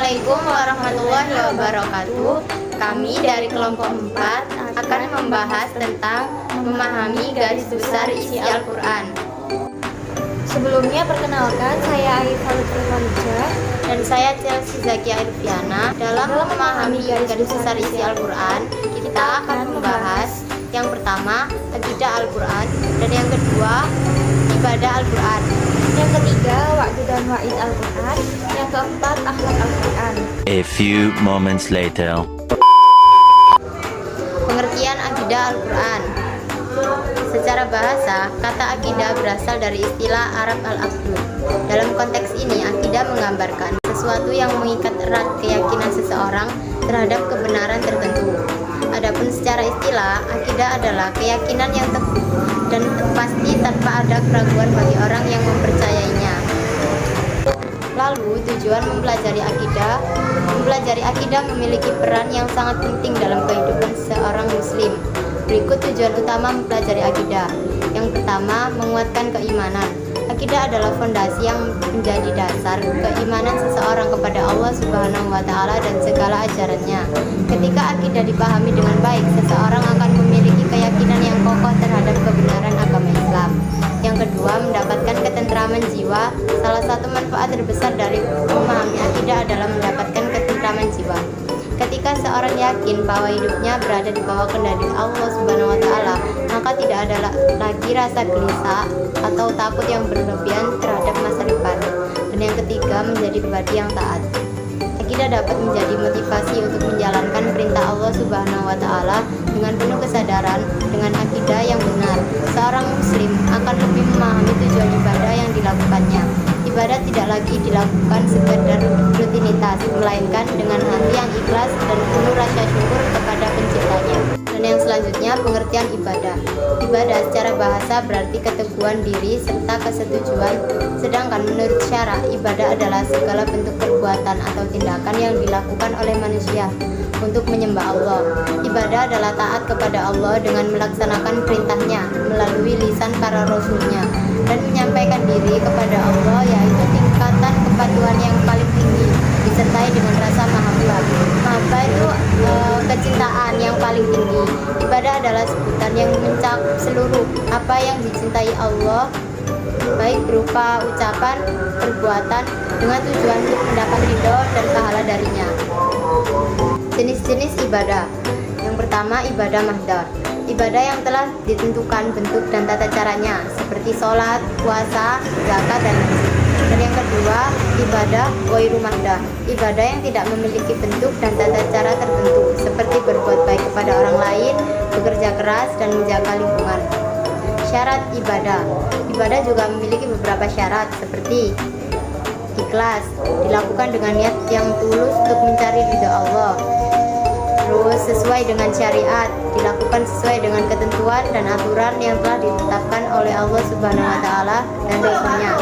Assalamualaikum warahmatullahi wabarakatuh. Kami dari kelompok 4 akan membahas tentang memahami garis besar isi Al-Quran. Sebelumnya perkenalkan, saya Aifah Lutfi Dan saya Chelsea Zakia Irfiana. Dalam memahami garis besar isi Al-Quran, kita akan membahas yang pertama, akidah Al-Quran, dan yang kedua, ibadah Al-Quran, yang ketiga, wa'du dan wa'id Al-Quran, yang keempat, akhlak Al-Quran. A few moments later. Pengertian akidah Al-Quran. Secara bahasa, kata akidah berasal dari istilah Arab al-aqdu. Dalam konteks ini, akidah menggambarkan sesuatu yang mengikat erat keyakinan seseorang terhadap kebenaran tertentu. Adapun secara istilah, akidah adalah keyakinan yang teguh dan pasti tanpa ada keraguan bagi orang yang mempercayainya. Lalu, tujuan mempelajari akidah. Mempelajari akidah memiliki peran yang sangat penting dalam kehidupan seorang muslim. Berikut tujuan utama mempelajari akidah. Yang pertama, menguatkan keimanan. Akidah adalah fondasi yang menjadi dasar keimanan seseorang kepada Allah Subhanahu wa Ta'ala dan segala ajarannya. Ketika akidah dipahami dengan baik, seseorang akan memiliki keyakinan yang kokoh terhadap kebenaran agama Islam. Yang kedua, mendapatkan ketentraman jiwa. Salah satu manfaat terbesar dari memahami akidah adalah mendapatkan ketentraman jiwa. Ketika seorang yakin bahwa hidupnya berada di bawah kendali Allah Subhanahu wa Ta'ala, maka tidak ada lagi rasa gelisah atau takut yang berlebihan terhadap masa depan. Dan yang ketiga, menjadi pribadi yang taat. Akidah dapat menjadi motivasi untuk menjalankan perintah Allah Subhanahu wa Ta'ala dengan penuh kesadaran. Dengan akidah yang benar, seorang muslim akan lebih memahami tujuan ibadah yang dilakukannya. Ibadah tidak lagi dilakukan sekedar rutinitas, melainkan dengan hati yang ikhlas dan penuh rasa syukur kepada penciptanya. Dan yang selanjutnya, pengertian ibadah. Ibadah secara bahasa berarti keteguhan diri serta kesetujuan. Sedangkan menurut syara, ibadah adalah segala bentuk perbuatan atau tindakan yang dilakukan oleh manusia untuk menyembah Allah. Ibadah adalah taat kepada Allah dengan melaksanakan perintahnya melalui lisan para rasulnya dan menyampaikan diri kepada Allah, yaitu tingkatan kepatuhan yang paling tinggi disertai dengan rasa mahabbah. Mahabbah itu kecintaan yang paling tinggi. Ibadah adalah sebutan yang mencakup seluruh apa yang dicintai Allah, baik berupa ucapan, perbuatan, dengan tujuan untuk mendapat ridho dan pahala darinya. Jenis-jenis ibadah. Yang pertama, ibadah mahdah. Ibadah yang telah ditentukan bentuk dan tata caranya, seperti sholat, puasa, zakat, dan haji. Dan yang kedua, ibadah ghairu mahdah. Ibadah yang tidak memiliki bentuk dan tata cara tertentu, seperti berbuat baik kepada orang lain, bekerja keras, dan menjaga lingkungan. Syarat ibadah. Ibadah juga memiliki beberapa syarat, seperti ikhlas, dilakukan dengan niat yang tulus untuk mencari ridha Allah. Terus sesuai dengan syariat, dilakukan sesuai dengan ketentuan dan aturan yang telah ditetapkan oleh Allah Subhanahu wa Ta'ala dan Rasulnya.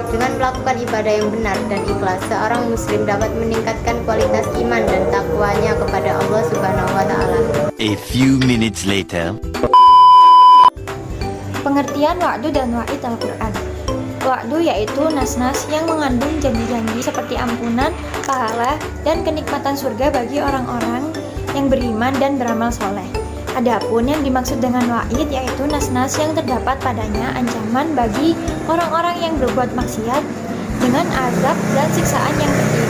Dengan melakukan ibadah yang benar dan ikhlas, seorang muslim dapat meningkatkan kualitas iman dan takwanya kepada Allah Subhanahu wa Ta'ala. A few minutes later. Pengertian wa'du dan wa'id Al-Quran. Wa'du yaitu nas-nas yang mengandung janji-janji seperti ampunan, pahala, dan kenikmatan surga bagi orang-orang yang beriman dan beramal soleh. Adapun yang dimaksud dengan wa'id yaitu nas-nas yang terdapat padanya ancaman bagi orang-orang yang berbuat maksiat dengan azab dan siksaan yang pedih.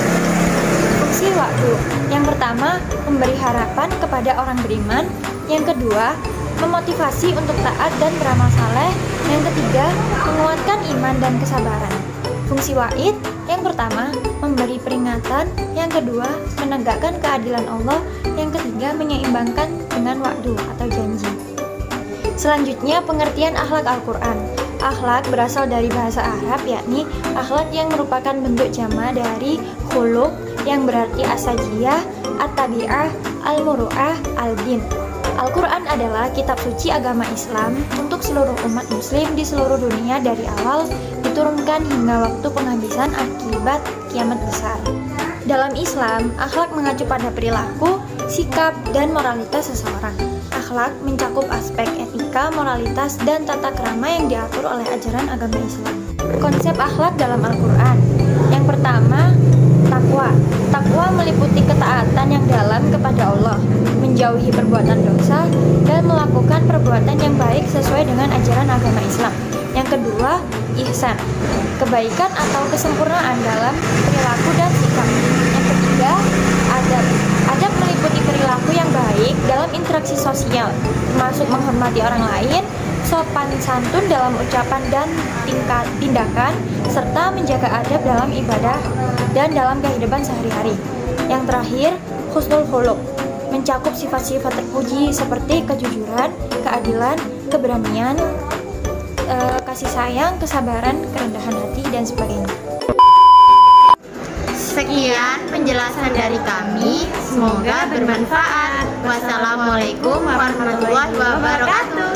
Fungsi wa'du. Yang pertama, memberi harapan kepada orang beriman. Yang kedua, memotivasi untuk taat dan beramal saleh. Yang ketiga, menguatkan iman dan kesabaran. Fungsi wa'id, yang pertama, memberi peringatan. Yang kedua, menegakkan keadilan Allah. Yang ketiga, menyeimbangkan dengan wa'du atau janji. Selanjutnya, pengertian akhlak Al-Quran. Akhlak berasal dari bahasa Arab, yakni akhlak yang merupakan bentuk jama dari khuluq, yang berarti asajiyah, at-tabi'ah, al-muru'ah, al-din. Al-Quran adalah kitab suci agama Islam untuk seluruh umat muslim di seluruh dunia dari awal diturunkan hingga waktu penghabisan akibat kiamat besar. Dalam Islam, akhlak mengacu pada perilaku, sikap, dan moralitas seseorang. Akhlak mencakup aspek etika, moralitas, dan tata krama yang diatur oleh ajaran agama Islam. Konsep akhlak dalam Al-Quran. Yang pertama, takwa. Takwa kepada Allah, menjauhi perbuatan dosa, dan melakukan perbuatan yang baik sesuai dengan ajaran agama Islam. Yang kedua, ihsan, kebaikan atau kesempurnaan dalam perilaku dan sikap. Yang ketiga, adab. Adab meliputi perilaku yang baik dalam interaksi sosial, termasuk menghormati orang lain, sopan santun dalam ucapan dan tindakan, serta menjaga adab dalam ibadah dan dalam kehidupan sehari-hari. Yang terakhir, husnul khuluq, mencakup sifat-sifat terpuji seperti kejujuran, keadilan, keberanian, kasih sayang, kesabaran, kerendahan hati, dan sebagainya. Sekian penjelasan dari kami, semoga bermanfaat. Wassalamualaikum warahmatullahi wabarakatuh.